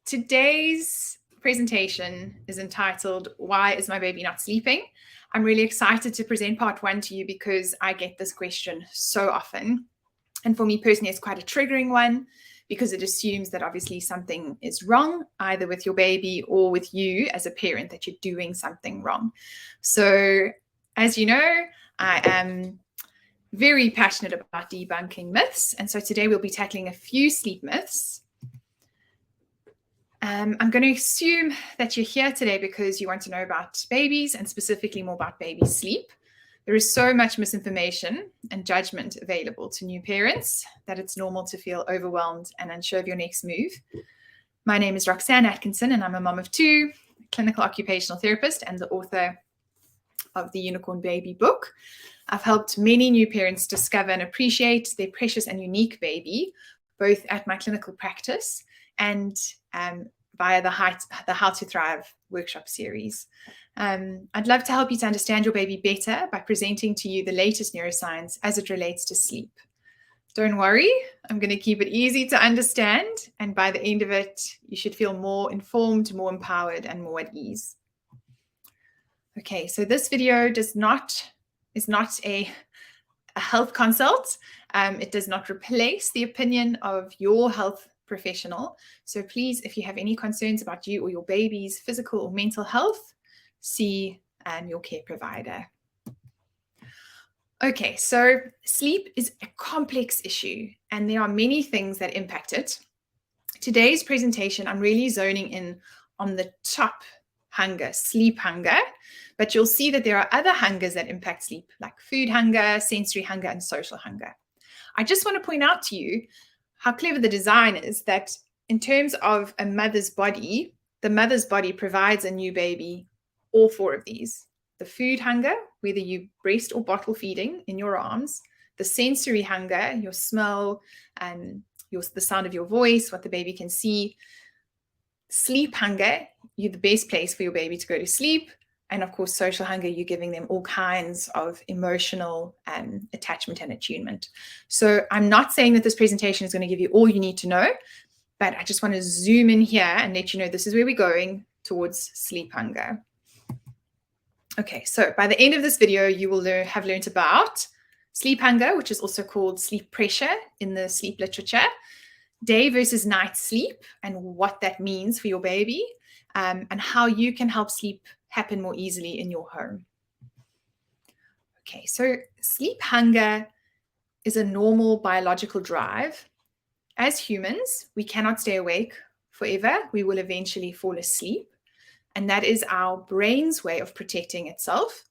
Today's presentation is entitled, Why is my baby not sleeping? I'm really excited to present part one to you because I get this question so often. And for me personally, it's quite a triggering one because it assumes that obviously something is wrong, either with your baby or with you as a parent, that you're doing something wrong. So as you know, I am very passionate about debunking myths. And so today we'll be tackling a few sleep myths. I'm going to assume that you're here today because you want to know about babies and specifically more about baby sleep. There is so much misinformation and judgment available to new parents that it's normal to feel overwhelmed and unsure of your next move. My name is Roxanne Atkinson, and I'm a mom of two, clinical occupational therapist, and the author of the Unicorn Baby book. I've helped many new parents discover and appreciate their precious and unique baby, both at my clinical practice and via the How to Thrive workshop series. I'd love to help you to understand your baby better by presenting to you the latest neuroscience as it relates to sleep. Don't worry, I'm going to keep it easy to understand, and by the end of it, you should feel more informed, more empowered, and more at ease. Okay, so this video is not a health consult. It does not replace the opinion of your health professional. So please, if you have any concerns about you or your baby's physical or mental health, see your care provider. Okay, so sleep is a complex issue and there are many things that impact it. Today's presentation, I'm really zoning in on the top hunger, sleep hunger, but you'll see that there are other hungers that impact sleep, like food hunger, sensory hunger, and social hunger. I just want to point out to you how clever the design is, that in terms of a mother's body, the mother's body provides a new baby all four of these. The food hunger, whether you breast or bottle feeding in your arms, the sensory hunger, your smell, and the sound of your voice, what the baby can see. Sleep hunger, you're the best place for your baby to go to sleep. And of course, social hunger, you're giving them all kinds of emotional attachment and attunement. So I'm not saying that this presentation is going to give you all you need to know, but I just want to zoom in here and let you know this is where we're going towards sleep hunger. Okay, so by the end of this video, you will have learned about sleep hunger, which is also called sleep pressure in the sleep literature, day versus night sleep and what that means for your baby, and how you can help sleep happen more easily in your home. Okay, so sleep hunger is a normal biological drive. As humans, we cannot stay awake forever. We will eventually fall asleep. And that is our brain's way of protecting itself.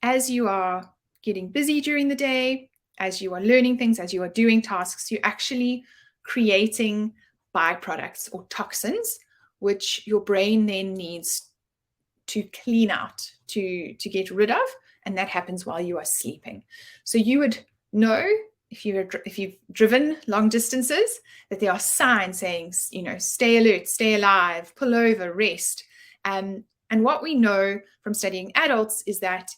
As you are getting busy during the day, as you are learning things, as you are doing tasks, you're actually creating byproducts or toxins, which your brain then needs to clean out, to get rid of, and that happens while you are sleeping. So you would know if you've driven long distances that there are signs saying, stay alert, stay alive, pull over, rest. And what we know from studying adults is that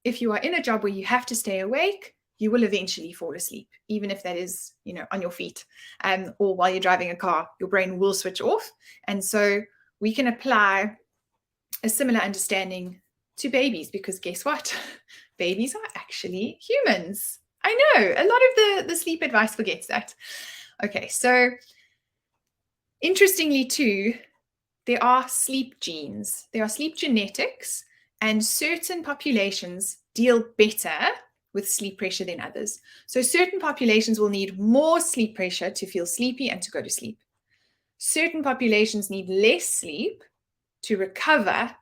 if you are in a job where you have to stay awake, you will eventually fall asleep, even if that is, on your feet, or while you're driving a car, your brain will switch off. And so we can apply a similar understanding to babies, because guess what? Babies are actually humans. I know a lot of the sleep advice forgets that. Okay, so interestingly too, there are sleep genes, there are sleep genetics, and certain populations deal better with sleep pressure than others. So certain populations will need more sleep pressure to feel sleepy and to go to sleep. Certain populations need less sleep to recover,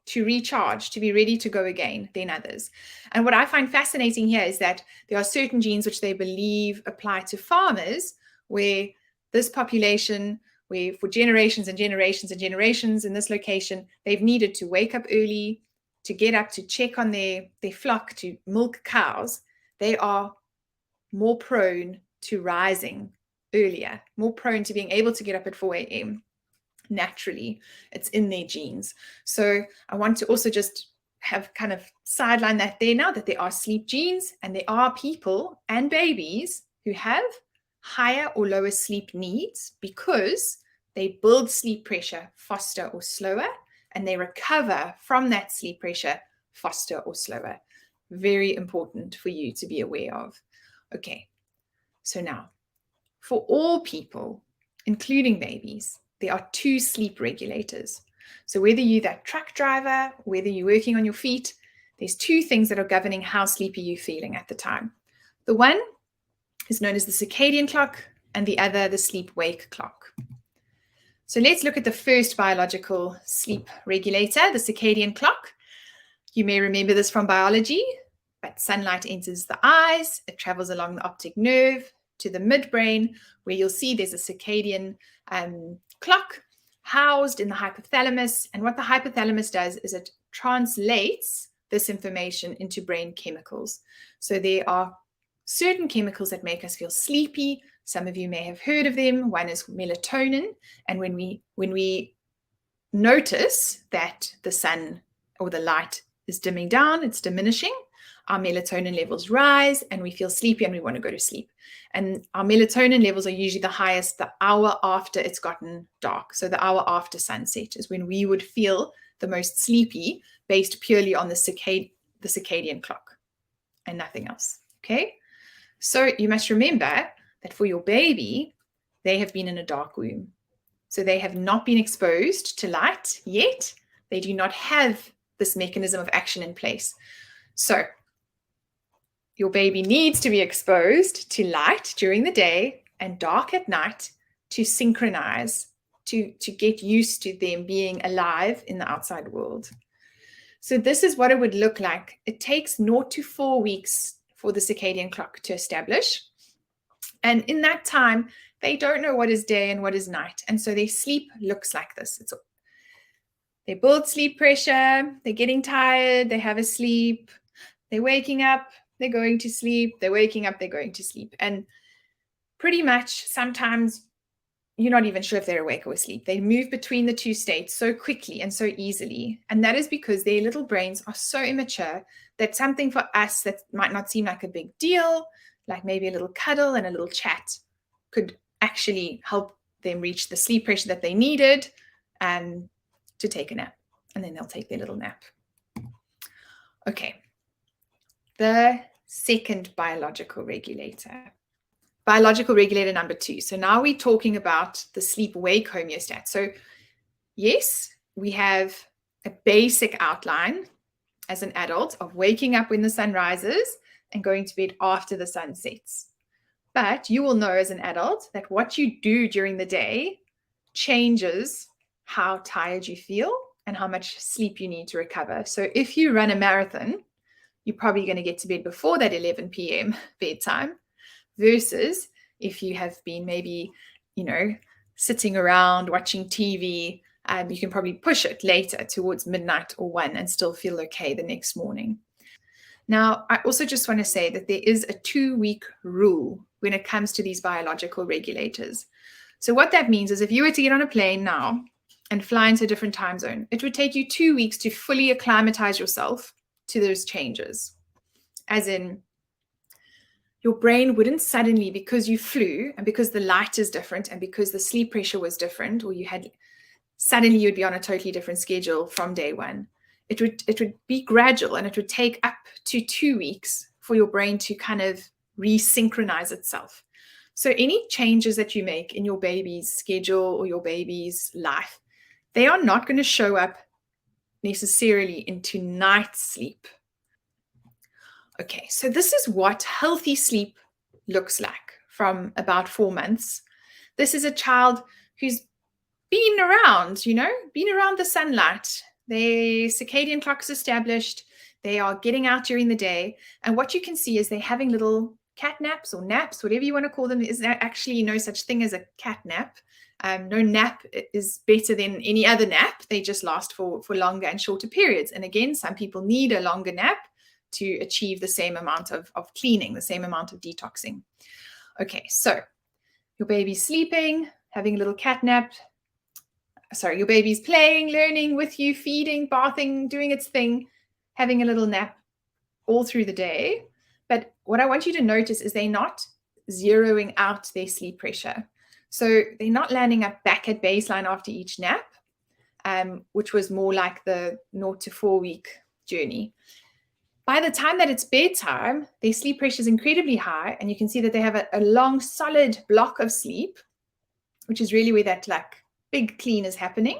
to recharge, to be ready to go again than others. And what I find fascinating here is that there are certain genes which they believe apply to farmers, where this population, where for generations and generations and generations in this location, they've needed to wake up early, to get up, to check on their flock, to milk cows. They are more prone to rising earlier, more prone to being able to get up at 4 a.m. naturally. It's in their genes. So I want to also just have kind of sideline that there now, that there are sleep genes and there are people and babies who have higher or lower sleep needs because they build sleep pressure faster or slower, and they recover from that sleep pressure faster or slower. Very important for you to be aware of. Okay, so now, for all people, including babies, there are 2 sleep regulators. So whether you're that truck driver, whether you're working on your feet, there's 2 things that are governing how sleepy you're feeling at the time. The one is known as the circadian clock, and the other, the sleep-wake clock. So let's look at the first biological sleep regulator, the circadian clock. You may remember this from biology, but sunlight enters the eyes, it travels along the optic nerve to the midbrain, where you'll see there's a circadian clock housed in the hypothalamus. And what the hypothalamus does is it translates this information into brain chemicals. So there are certain chemicals that make us feel sleepy. Some of you may have heard of them. One is melatonin. And when we notice that the sun or the light is dimming down, it's diminishing, our melatonin levels rise and we feel sleepy and we want to go to sleep. And our melatonin levels are usually the highest the hour after it's gotten dark. So the hour after sunset is when we would feel the most sleepy, based purely on the circadian clock and nothing else. Okay? So you must remember that for your baby, they have been in a dark womb. So they have not been exposed to light yet. They do not have this mechanism of action in place. So your baby needs to be exposed to light during the day and dark at night to synchronize, to get used to them being alive in the outside world. So this is what it would look like. It takes 0 to 4 weeks for the circadian clock to establish. And in that time, they don't know what is day and what is night. And so their sleep looks like this. They build sleep pressure, they're getting tired, they have a sleep, they're waking up, they're going to sleep, they're waking up, they're going to sleep. And pretty much sometimes you're not even sure if they're awake or asleep. They move between the 2 states so quickly and so easily. And that is because their little brains are so immature that something for us that might not seem like a big deal, like maybe a little cuddle and a little chat, could actually help them reach the sleep pressure that they needed to take a nap. And then they'll take their little nap. Okay. The second biological regulator number 2. So now we're talking about the sleep-wake homeostat. So yes, we have a basic outline as an adult of waking up when the sun rises and going to bed after the sun sets. But you will know as an adult that what you do during the day changes how tired you feel and how much sleep you need to recover. So if you run a marathon, you're probably going to get to bed before that 11 p.m. bedtime, versus if you have been maybe, sitting around watching TV, you can probably push it later towards midnight or 1 and still feel okay the next morning. Now, I also just want to say that there is a 2-week rule when it comes to these biological regulators. So what that means is if you were to get on a plane now and fly into a different time zone, it would take you 2 weeks to fully acclimatize yourself to those changes. As in, your brain wouldn't suddenly, because you flew and because the light is different and because the sleep pressure was different, or suddenly you'd be on a totally different schedule from day 1. It would be gradual, and it would take up to 2 weeks for your brain to kind of resynchronize itself. So any changes that you make in your baby's schedule or your baby's life, they are not going to show up necessarily into night sleep. Okay, so this is what healthy sleep looks like from about 4 months. This is a child who's been around the sunlight. Their circadian clock is established. They are getting out during the day. And what you can see is they're having little cat naps or naps, whatever you want to call them. Is there actually no such thing as a cat nap? No nap is better than any other nap. They just last for longer and shorter periods. And again, some people need a longer nap to achieve the same amount of cleaning, the same amount of detoxing. Okay, so your baby's sleeping, having a little cat nap. Sorry, your baby's playing, learning with you, feeding, bathing, doing its thing, having a little nap all through the day. But what I want you to notice is they're not zeroing out their sleep pressure. So they're not landing up back at baseline after each nap, which was more like the 0 to 4 week journey. By the time that it's bedtime, their sleep pressure is incredibly high, and you can see that they have a long, solid block of sleep, which is really where that like big clean is happening.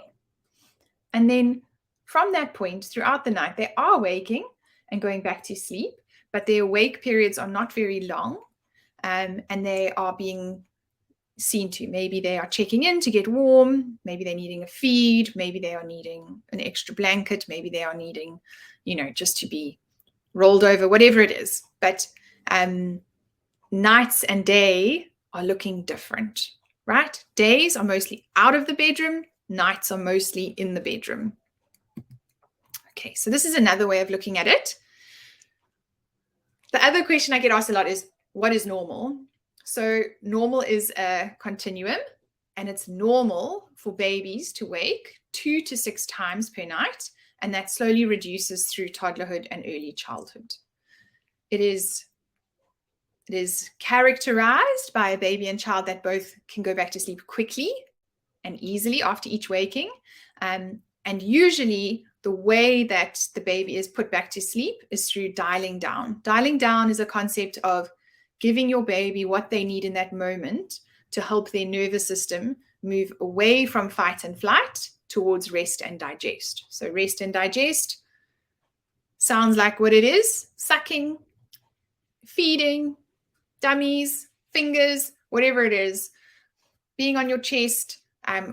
And then from that point throughout the night, they are waking and going back to sleep, but their awake periods are not very long, and they are being seen to. Maybe they are checking in to get warm, maybe they're needing a feed, maybe they are needing an extra blanket, maybe they are needing, just to be rolled over, whatever it is. But nights and day are looking different, right? Days are mostly out of the bedroom, nights are mostly in the bedroom. Okay, so this is another way of looking at it. The other question I get asked a lot is, what is normal? So normal is a continuum, and it's normal for babies to wake 2 to 6 times per night, and that slowly reduces through toddlerhood and early childhood. It is characterized by a baby and child that both can go back to sleep quickly and easily after each waking. And usually the way that the baby is put back to sleep is through dialing down. Dialing down is a concept of giving your baby what they need in that moment to help their nervous system move away from fight and flight towards rest and digest. So rest and digest sounds like what it is: sucking, feeding, dummies, fingers, whatever it is, being on your chest,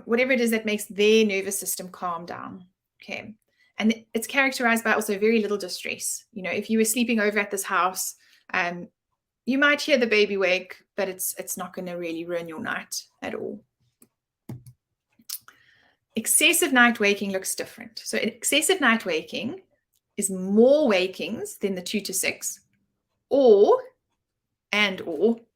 whatever it is that makes their nervous system calm down. Okay. And it's characterized by also very little distress. If you were sleeping over at this house, you might hear the baby wake, but it's not going to really ruin your night at all. Excessive night waking looks different. So excessive night waking is more wakings than the 2 to 6, or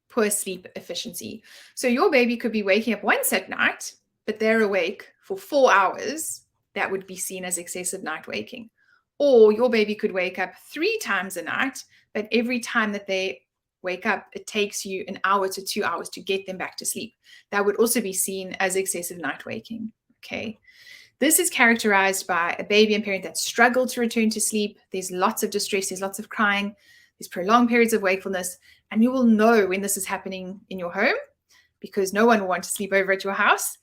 poor sleep efficiency. So your baby could be waking up once at night, but they're awake for 4 hours. That would be seen as excessive night waking. Or your baby could wake up 3 times a night, but every time that they wake up, it takes you 1 hour to 2 hours to get them back to sleep. That would also be seen as excessive night waking. Okay. This is characterized by a baby and parent that struggle to return to sleep. There's lots of distress, there's lots of crying, there's prolonged periods of wakefulness, and you will know when this is happening in your home because no one will want to sleep over at your house.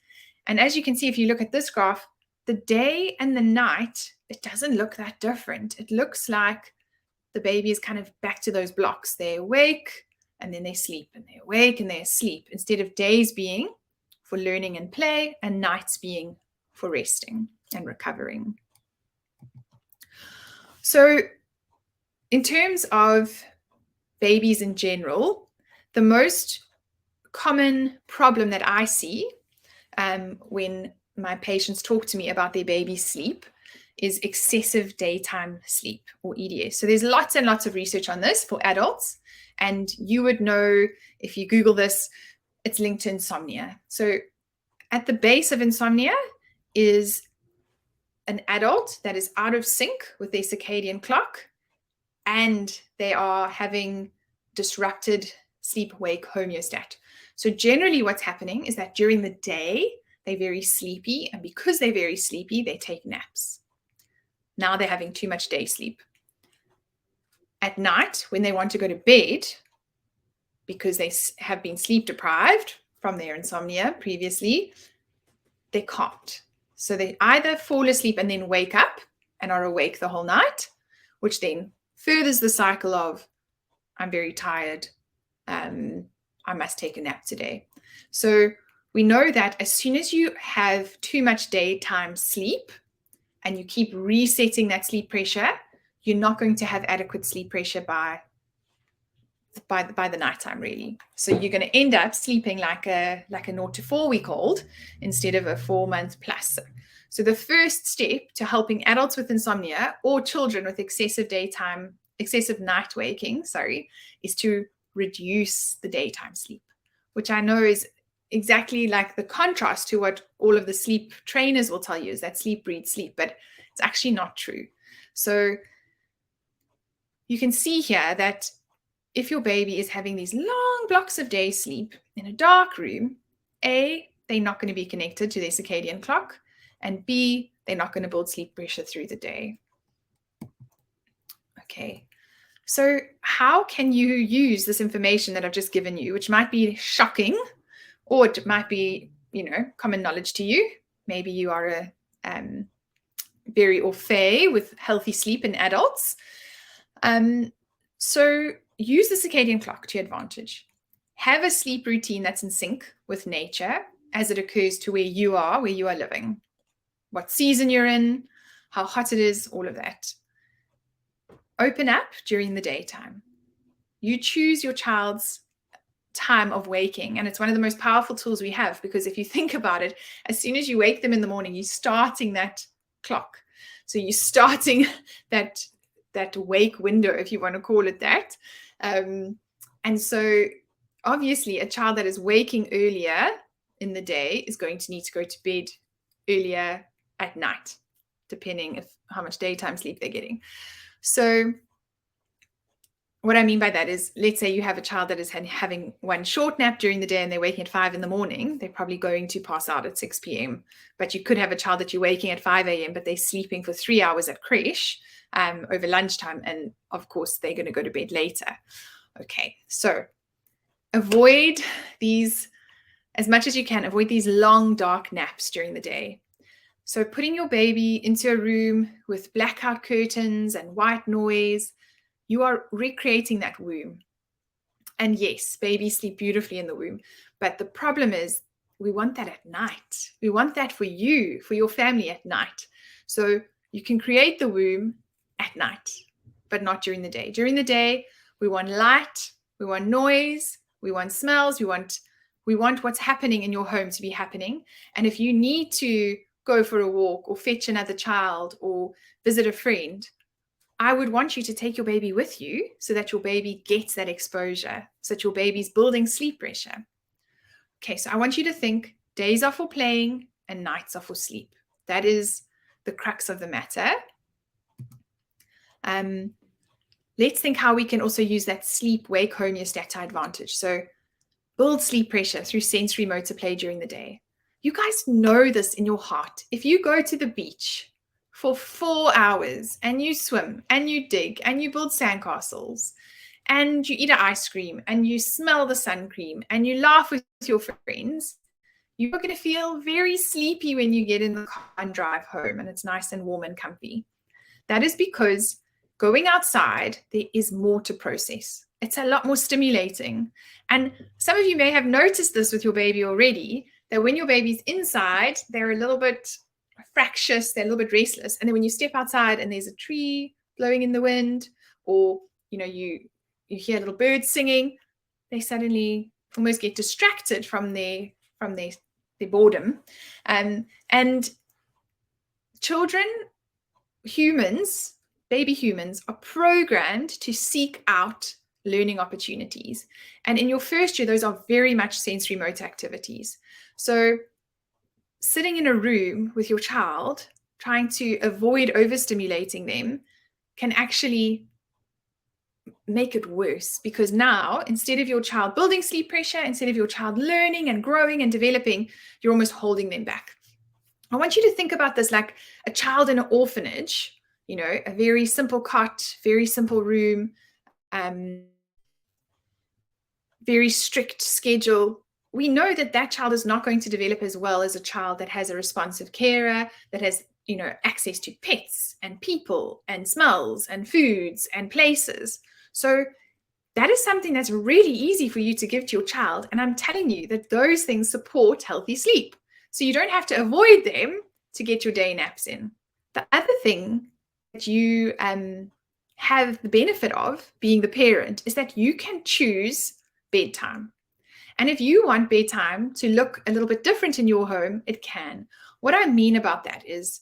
And as you can see, if you look at this graph, the day and the night, it doesn't look that different. It looks like the baby is kind of back to those blocks. They're awake and then they sleep, and they're awake and they're asleep, instead of days being for learning and play and nights being for resting and recovering. So in terms of babies in general, the most common problem that I see when my patients talk to me about their baby's sleep is excessive daytime sleep, or EDS. So there's lots and lots of research on this for adults, and you would know if you Google this, it's linked to insomnia. So at the base of insomnia is an adult that is out of sync with their circadian clock, and they are having disrupted sleep-wake homeostat. So generally what's happening is that during the day, they're very sleepy, and because they're very sleepy, they take naps. Now they're having too much day sleep. At night, when they want to go to bed, because they have been sleep deprived from their insomnia previously, they can't. So they either fall asleep and then wake up and are awake the whole night, which then furthers the cycle of, I'm very tired, I must take a nap today. So we know that as soon as you have too much daytime sleep and you keep resetting that sleep pressure, you're not going to have adequate sleep pressure by the nighttime, really. So you're going to end up sleeping like a 0 to 4 week old instead of a 4 month plus. So the first step to helping adults with insomnia or children with excessive night waking, is to reduce the daytime sleep, which I know is exactly like the contrast to what all of the sleep trainers will tell you, is that sleep breeds sleep, but it's actually not true. So you can see here that if your baby is having these long blocks of day sleep in a dark room, A, they're not going to be connected to their circadian clock, and B, they're not going to build sleep pressure through the day. Okay, so how can you use this information that I've just given you, which might be shocking, or it might be, common knowledge to you? Maybe you are a very au fait with healthy sleep in adults. So use the circadian clock to your advantage. Have a sleep routine that's in sync with nature as it occurs to where you are living, what season you're in, how hot it is, all of that. Open up during the daytime. You choose your child's time of waking, and it's one of the most powerful tools we have, because if you think about it, as soon as you wake them in the morning, you're starting that clock. So you're starting that wake window, if you want to call it that. And so obviously a child that is waking earlier in the day is going to need to go to bed earlier at night, depending how much daytime sleep they're getting. So what I mean by that is, let's say you have a child that is having one short nap during the day and they're waking at 5 in the morning, they're probably going to pass out at 6 p.m. But you could have a child that you're waking at 5 a.m., but they're sleeping for 3 hours at creche over lunchtime. And of course, they're going to go to bed later. Okay, so avoid these, as much as you can, avoid these long, dark naps during the day. So putting your baby into a room with blackout curtains and white noise, you are recreating that womb. And yes, babies sleep beautifully in the womb. But the problem is we want that at night. We want that for you, for your family at night. So you can create the womb at night, but not during the day. During the day, we want light, we want noise, we want smells, we want what's happening in your home to be happening. And if you need to go for a walk or fetch another child or visit a friend, I would want you to take your baby with you so that your baby gets that exposure, so that your baby's building sleep pressure. Okay, so I want you to think days are for playing and nights are for sleep. That is the crux of the matter. Let's think how we can also use that sleep-wake homeostat to advantage. So build sleep pressure through sensory motor play during the day. You guys know this in your heart. If you go to the beach for 4 hours and you swim and you dig and you build sandcastles and you eat an ice cream and you smell the sun cream and you laugh with your friends, you're going to feel very sleepy when you get in the car and drive home and it's nice and warm and comfy. That is because going outside, there is more to process. It's a lot more stimulating. And some of you may have noticed this with your baby already, that when your baby's inside, they're a little bit fractious, they're a little bit restless. And then when you step outside and there's a tree blowing in the wind, or you hear a little bird singing, they suddenly almost get distracted from their boredom. And children, humans, baby humans, are programmed to seek out learning opportunities. And in your first year, those are very much sensory motor activities. So sitting in a room with your child, trying to avoid overstimulating them, can actually make it worse, because now, instead of your child building sleep pressure, instead of your child learning and growing and developing, you're almost holding them back. I want you to think about this like a child in an orphanage, a very simple cot, very simple room, very strict schedule. We know that child is not going to develop as well as a child that has a responsive carer, that has, access to pets and people and smells and foods and places. So that is something that's really easy for you to give to your child. And I'm telling you that those things support healthy sleep. So you don't have to avoid them to get your day naps in. The other thing that you have the benefit of being the parent is that you can choose bedtime. And if you want bedtime to look a little bit different in your home, it can. What I mean about that is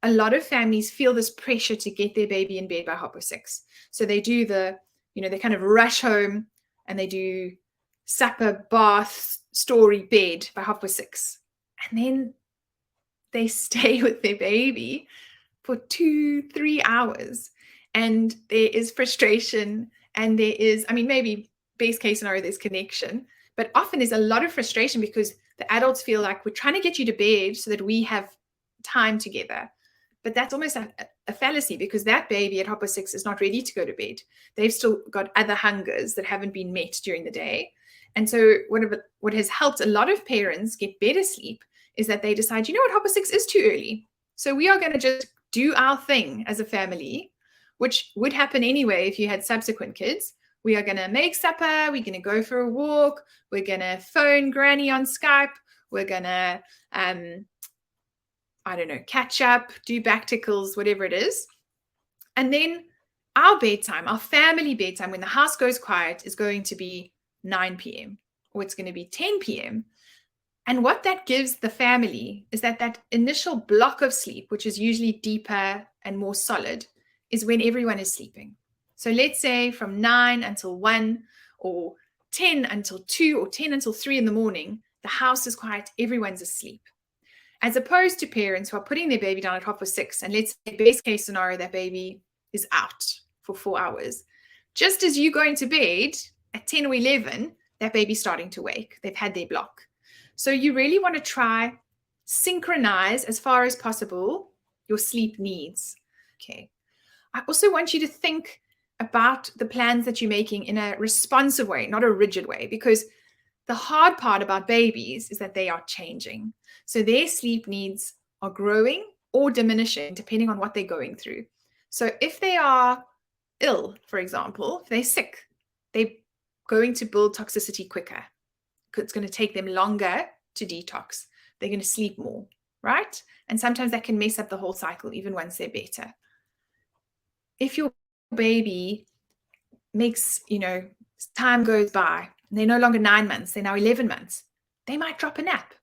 a lot of families feel this pressure to get their baby in bed by 6:30. So they do they kind of rush home and they do supper, bath, story, bed by 6:30. And then they stay with their baby for 2-3 hours. And there is frustration And there is, I mean, maybe best case scenario, there's connection, but often there's a lot of frustration because the adults feel like we're trying to get you to bed so that we have time together. But that's almost a fallacy, because that baby at Hopper 6 is not ready to go to bed. They've still got other hungers that haven't been met during the day. And so what has helped a lot of parents get better sleep is that they decide, you know what, Hopper 6 is too early. So we are going to just do our thing as a family, which would happen anyway if you had subsequent kids. We are going to make supper. We're going to go for a walk. We're going to phone Granny on Skype. We're going to, I don't know, catch up, do back-tickles, whatever it is. And then our bedtime, our family bedtime, when the house goes quiet, is going to be 9 p.m. or it's going to be 10 p.m. And what that gives the family is that initial block of sleep, which is usually deeper and more solid, is when everyone is sleeping. So let's say from 9 until 1 or 10 until 2 or 10 until 3 in the morning, the house is quiet, everyone's asleep. As opposed to parents who are putting their baby down at 6:30, and let's say best case scenario, that baby is out for 4 hours. Just as you going to bed at 10 or 11, that baby's starting to wake. They've had their block. So you really want to try synchronize as far as possible your sleep needs. Okay. I also want you to think about the plans that you're making in a responsive way, not a rigid way, because the hard part about babies is that they are changing. So their sleep needs are growing or diminishing depending on what they're going through. So if they are ill, for example, if they're sick, they're going to build toxicity quicker. It's going to take them longer to detox. They're going to sleep more, right? And sometimes that can mess up the whole cycle, even once they're better. If your baby makes, time goes by, and they're no longer 9 months, they're now 11 months, they might drop a nap.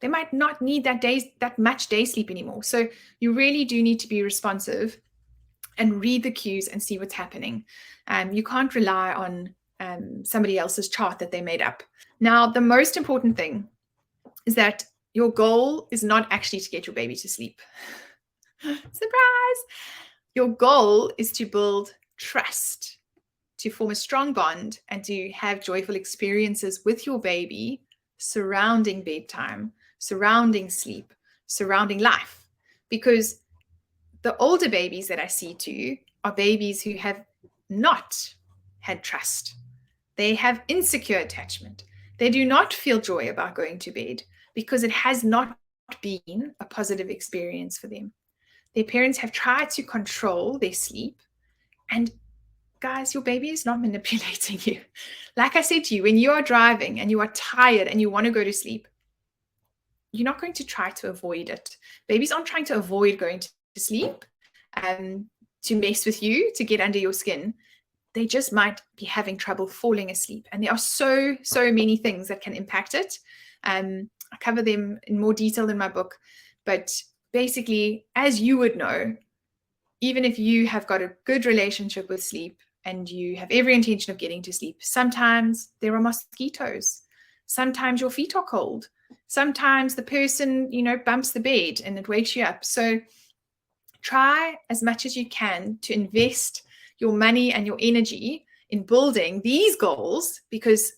They might not need that much day sleep anymore. So you really do need to be responsive and read the cues and see what's happening. You can't rely on somebody else's chart that they made up. Now, the most important thing is that your goal is not actually to get your baby to sleep. Surprise! Your goal is to build trust, to form a strong bond, and to have joyful experiences with your baby surrounding bedtime, surrounding sleep, surrounding life. Because the older babies that I see too are babies who have not had trust. They have insecure attachment. They do not feel joy about going to bed because it has not been a positive experience for them. Their parents have tried to control their sleep. And guys, your baby is not manipulating you. Like I said to you, when you are driving and you are tired and you want to go to sleep, you're not going to try to avoid it. Babies aren't trying to avoid going to sleep to mess with you, to get under your skin. They just might be having trouble falling asleep. And there are so many things that can impact it. I cover them in more detail in my book. But basically, as you would know, even if you have got a good relationship with sleep and you have every intention of getting to sleep, sometimes there are mosquitoes. Sometimes your feet are cold. Sometimes the person, bumps the bed and it wakes you up. So try as much as you can to invest your money and your energy in building these goals, because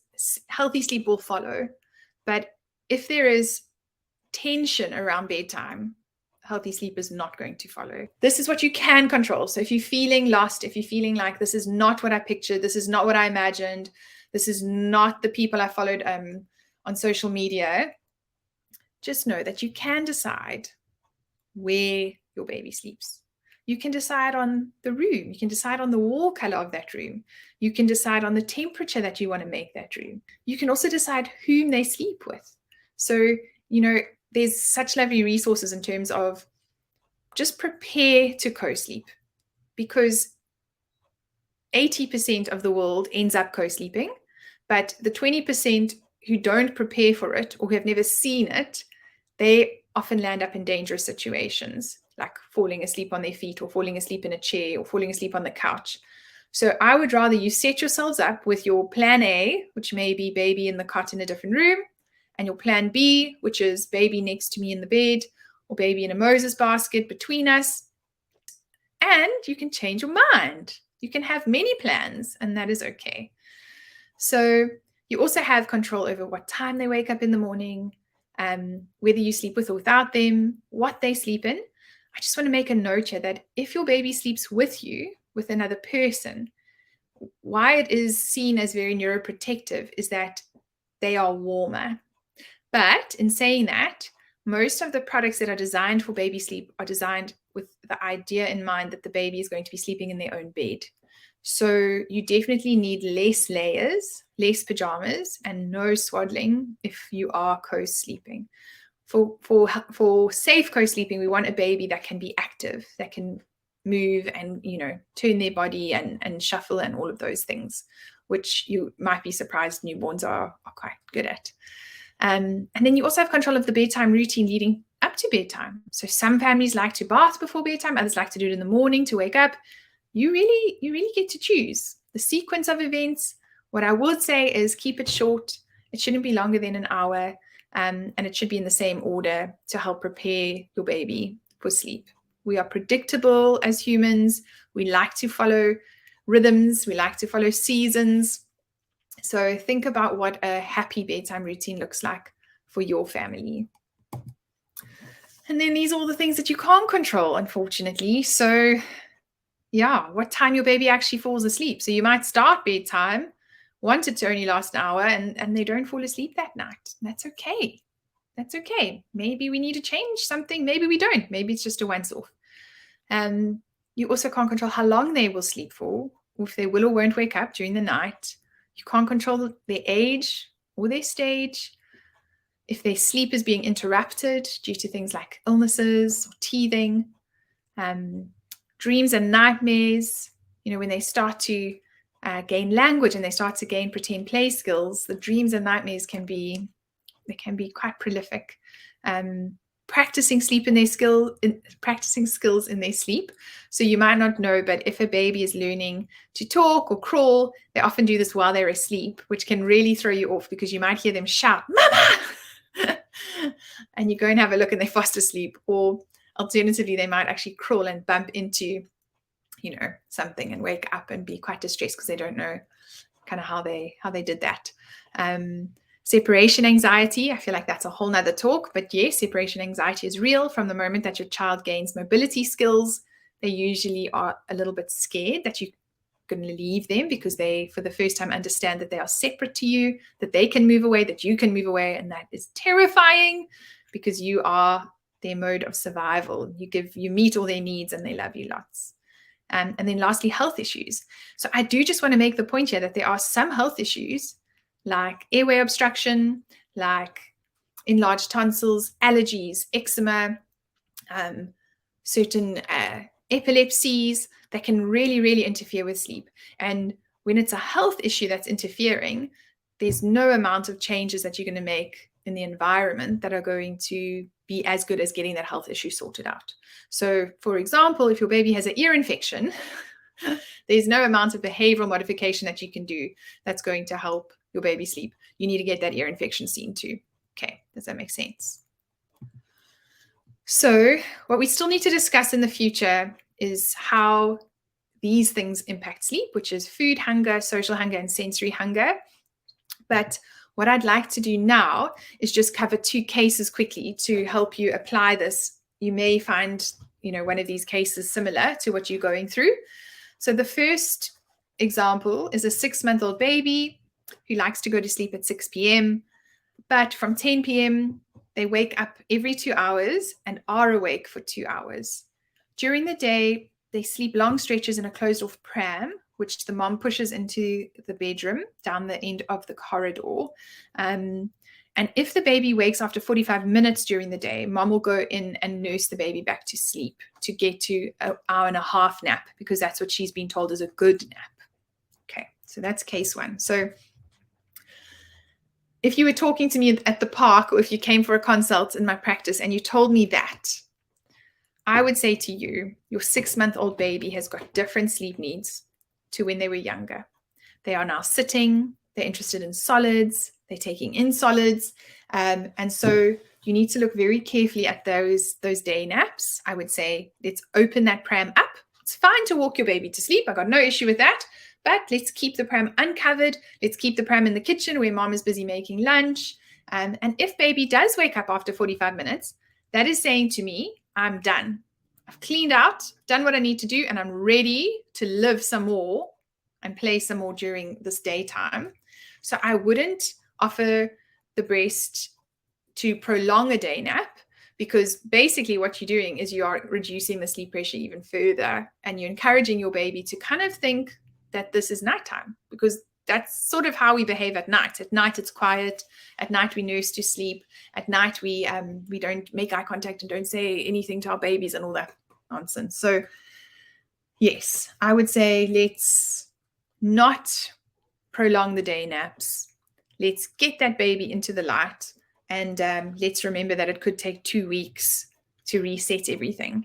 healthy sleep will follow. But if there is tension around bedtime, healthy sleep is not going to follow. This is what you can control. So if you're feeling lost, if you're feeling like this is not what I pictured, this is not what I imagined, this is not the people I followed on social media, just know that you can decide where your baby sleeps. You can decide on the room. You can decide on the wall color of that room. You can decide on the temperature that you want to make that room. You can also decide whom they sleep with. So, there's such lovely resources in terms of just prepare to co-sleep, because 80% of the world ends up co-sleeping, but the 20% who don't prepare for it or who have never seen it, they often land up in dangerous situations, like falling asleep on their feet or falling asleep in a chair or falling asleep on the couch. So I would rather you set yourselves up with your plan A, which may be baby in the cot in a different room, and your plan B, which is baby next to me in the bed, or baby in a Moses basket between us. And you can change your mind. You can have many plans, and that is okay. So you also have control over what time they wake up in the morning, whether you sleep with or without them, what they sleep in. I just want to make a note here that if your baby sleeps with you, with another person, why it is seen as very neuroprotective is that they are warmer. But in saying that, most of the products that are designed for baby sleep are designed with the idea in mind that the baby is going to be sleeping in their own bed. So you definitely need less layers, less pajamas, and no swaddling if you are co-sleeping. For safe co-sleeping, we want a baby that can be active, that can move and turn their body and shuffle and all of those things, which you might be surprised newborns are quite good at. And then you also have control of the bedtime routine leading up to bedtime. So some families like to bath before bedtime, others like to do it in the morning to wake up. You really get to choose the sequence of events. What I would say is keep it short. It shouldn't be longer than an hour, and it should be in the same order to help prepare your baby for sleep. We are predictable as humans. We like to follow rhythms. We like to follow seasons. So think about what a happy bedtime routine looks like for your family. And then these are all the things that you can't control, unfortunately. So yeah, what time your baby actually falls asleep. So you might start bedtime, want it to only last an hour, and they don't fall asleep that night. That's okay. That's okay. Maybe we need to change something. Maybe we don't. Maybe it's just a once off. You also can't control how long they will sleep for, or if they will or won't wake up during the night. You can't control their age or their stage. If their sleep is being interrupted due to things like illnesses or teething, dreams and nightmares, when they start to gain language and they start to gain pretend play skills, the dreams and nightmares can be quite prolific. Practicing skills in their sleep. So you might not know, but if a baby is learning to talk or crawl, they often do this while they're asleep, which can really throw you off because you might hear them shout, "Mama!" and you go and have a look and they're fast asleep. Or alternatively, they might actually crawl and bump into, something and wake up and be quite distressed because they don't know kind of how they did that. Separation anxiety, I feel like that's a whole nother talk, but yes, separation anxiety is real. From the moment that your child gains mobility skills, they usually are a little bit scared that you're going to leave them because they, for the first time, understand that they are separate to you, that they can move away, that you can move away, and that is terrifying because you are their mode of survival. You meet all their needs and they love you lots. And then lastly, health issues. So I do just want to make the point here that there are some health issues like airway obstruction, like enlarged tonsils, allergies, eczema, certain epilepsies that can really, really interfere with sleep. And when it's a health issue that's interfering, there's no amount of changes that you're going to make in the environment that are going to be as good as getting that health issue sorted out. So, for example, if your baby has an ear infection, there's no amount of behavioral modification that you can do that's going to help your baby sleep. You need to get that ear infection seen too. Okay, does that make sense? So what we still need to discuss in the future is how these things impact sleep, which is food hunger, social hunger, and sensory hunger. But what I'd like to do now is just cover 2 cases quickly to help you apply this. You may find, one of these cases similar to what you're going through. So the first example is a 6-month-old baby who likes to go to sleep at 6 p.m. But from 10 p.m., they wake up every 2 hours and are awake for 2 hours. During the day, they sleep long stretches in a closed-off pram, which the mom pushes into the bedroom down the end of the corridor. And if the baby wakes after 45 minutes during the day, mom will go in and nurse the baby back to sleep to get to an hour and a half nap because that's what she's been told is a good nap. Okay, so that's case 1. So if you were talking to me at the park or if you came for a consult in my practice and you told me that, I would say to you, your 6-month-old baby has got different sleep needs to when they were younger. They are now sitting, they're interested in solids, they're taking in solids. And so you need to look very carefully at those day naps. I would say, let's open that pram up It's fine to walk your baby to sleep. I got no issue with that. But let's keep the pram uncovered. Let's keep the pram in the kitchen where mom is busy making lunch. And if baby does wake up after 45 minutes, that is saying to me, I'm done. I've cleaned out, done what I need to do, and I'm ready to live some more and play some more during this daytime. So I wouldn't offer the breast to prolong a day nap, because basically what you're doing is you are reducing the sleep pressure even further, and you're encouraging your baby to kind of think that this is nighttime, because that's sort of how we behave at night. At night, it's quiet. At night, we nurse to sleep. At night, we don't make eye contact and don't say anything to our babies and all that nonsense. So yes, I would say let's not prolong the day naps. Let's get that baby into the light, and let's remember that it could take 2 weeks to reset everything.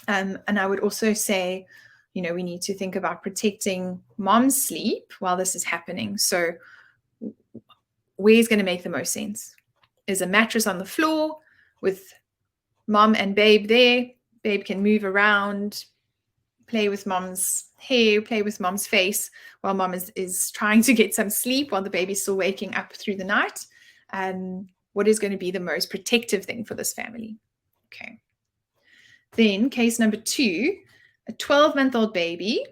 And I would also say, we need to think about protecting mom's sleep while this is happening. So where's going to make the most sense? Is a mattress on the floor with mom and babe there. Babe can move around, play with mom's hair, play with mom's face while mom is trying to get some sleep while the baby's still waking up through the night. What is going to be the most protective thing for this family? Okay. Then case number 2, a 12-month-old baby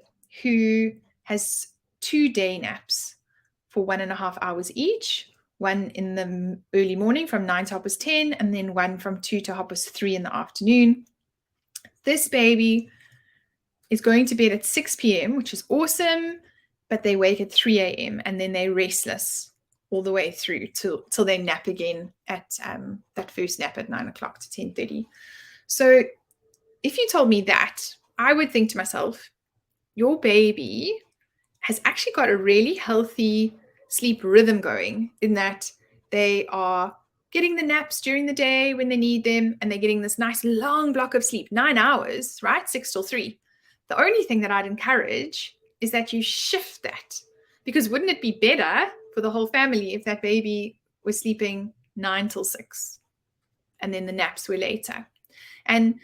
who has 2 day naps for 1.5 hours each, one in the early morning from 9 to 10, and then one from 2 to 3 in the afternoon. This baby is going to bed at 6 p.m., which is awesome, but they wake at 3 a.m. and then they're restless all the way through till they nap again at that first nap at 9 o'clock to 10:30. So if you told me that, I would think to myself, your baby has actually got a really healthy sleep rhythm going, in that they are getting the naps during the day when they need them, and they're getting this nice long block of sleep, 9 hours, right? 6 till 3. The only thing that I'd encourage is that you shift that, because wouldn't it be better for the whole family if that baby was sleeping 9 till 6 and then the naps were later? And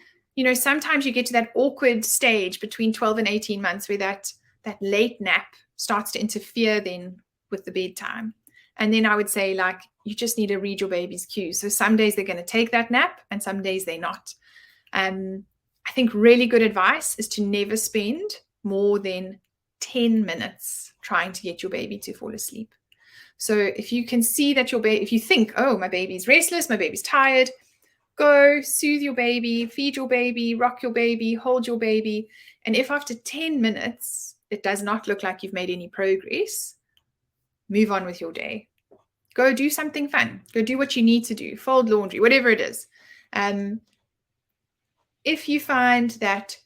sometimes you get to that awkward stage between 12 and 18 months where that late nap starts to interfere then with the bedtime. And then I would say, you just need to read your baby's cues. So some days they're going to take that nap and some days they're not. I think really good advice is to never spend more than 10 minutes trying to get your baby to fall asleep. So if you can see that if you think, oh, my baby's restless, my baby's tired, go soothe your baby, feed your baby, rock your baby, hold your baby. And if after 10 minutes, it does not look like you've made any progress, move on with your day. Go do something fun. Go do what you need to do. Fold laundry, whatever it is. If you find that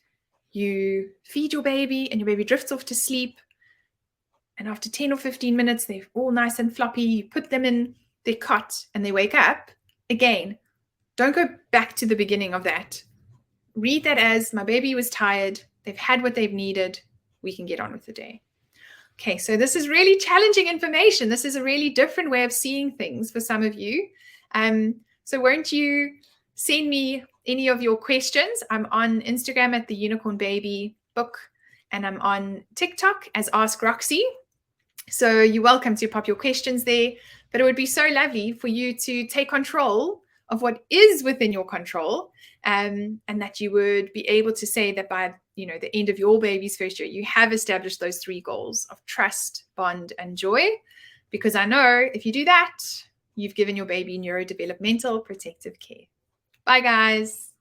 you feed your baby and your baby drifts off to sleep, and after 10 or 15 minutes, they're all nice and floppy, you put them in their cot and they wake up, again, don't go back to the beginning of that. Read that as, my baby was tired, they've had what they've needed, we can get on with the day. Okay, so this is really challenging information. This is a really different way of seeing things for some of you. So won't you send me any of your questions? I'm on Instagram at the Unicorn Baby Book, and I'm on TikTok as Ask Roxy. So you're welcome to pop your questions there. But it would be so lovely for you to take control of what is within your control, and that you would be able to say that by the end of your baby's first year, you have established those 3 goals of trust, bond, and joy. Because I know if you do that, you've given your baby neurodevelopmental protective care. Bye, guys.